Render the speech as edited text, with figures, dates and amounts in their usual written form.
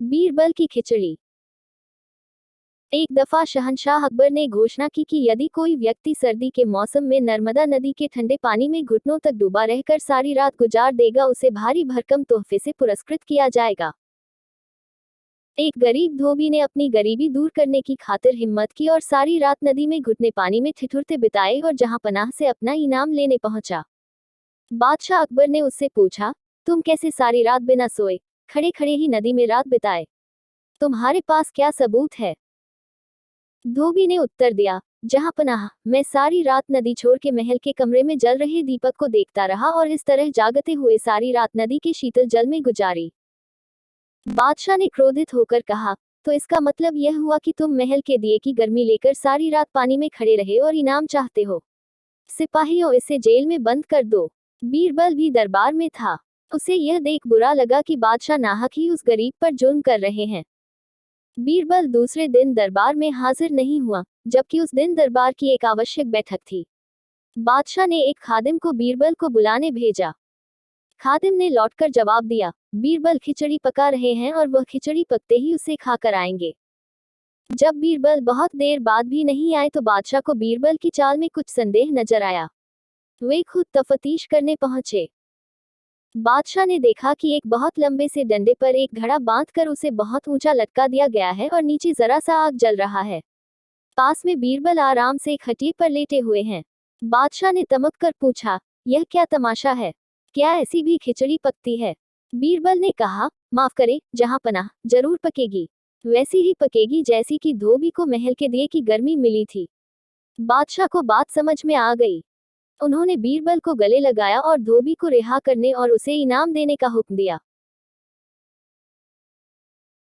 बीरबल की खिचड़ी। एक दफा शहंशाह अकबर ने घोषणा की कि यदि कोई व्यक्ति सर्दी के मौसम में नर्मदा नदी के ठंडे पानी में घुटनों तक डूबा रहकर सारी रात गुजार देगा, उसे भारी भरकम तोहफे से पुरस्कृत किया जाएगा। एक गरीब धोबी ने अपनी गरीबी दूर करने की खातिर हिम्मत की और सारी रात नदी में घुटने पानी में ठिठुरते बिताए और जहां पनाह से अपना इनाम लेने पहुंचा। बादशाह अकबर ने उससे पूछा, तुम कैसे सारी रात बिना सोए खड़े खड़े ही नदी में रात बिताए? तुम्हारे पास क्या सबूत है? धोबी ने उत्तर दिया, जहां पनाह, मैं सारी रात नदी छोर के महल के कमरे में जल रहे दीपक को देखता रहा और इस तरह जागते हुए सारी रात नदी के शीतल जल में गुजारी। बादशाह ने क्रोधित होकर कहा, तो इसका मतलब यह हुआ कि तुम महल के दिए की गर्मी लेकर सारी रात पानी में खड़े रहे और इनाम चाहते हो? सिपाहियों, इसे जेल में बंद कर दो। बीरबल भी दरबार में था। उसे यह देख बुरा लगा कि बादशाह नाहक ही उस गरीब पर जुल्म कर रहे हैं। बीरबल दूसरे दिन दरबार में हाजिर नहीं हुआ, जबकि उस दिन दरबार की एक आवश्यक बैठक थी। बादशाह ने एक खादिम को बीरबल को बुलाने भेजा। खादिम ने लौटकर जवाब दिया, बीरबल खिचड़ी पका रहे हैं और वह खिचड़ी पकते ही उसे खाकर आएंगे। जब बीरबल बहुत देर बाद भी नहीं आए तो बादशाह को बीरबल की चाल में कुछ संदेह नजर आया। वे खुद तफ्तीश करने पहुंचे। बादशाह ने देखा कि एक बहुत लंबे से डंडे पर एक घड़ा बांधकर उसे बहुत ऊंचा लटका दिया गया है और नीचे जरा सा आग जल रहा है। पास में बीरबल आराम से खटिए पर लेटे हुए हैं। बादशाह ने तमक कर पूछा, यह क्या तमाशा है? क्या ऐसी भी खिचड़ी पकती है? बीरबल ने कहा, माफ करे जहां पनाह, जरूर पकेगी। वैसी ही पकेगी जैसी कि धोबी को महल के दिए की गर्मी मिली थी। बादशाह को बात समझ में आ गई। उन्होंने बीरबल को गले लगाया और धोबी को रिहा करने और उसे इनाम देने का हुक्म दिया।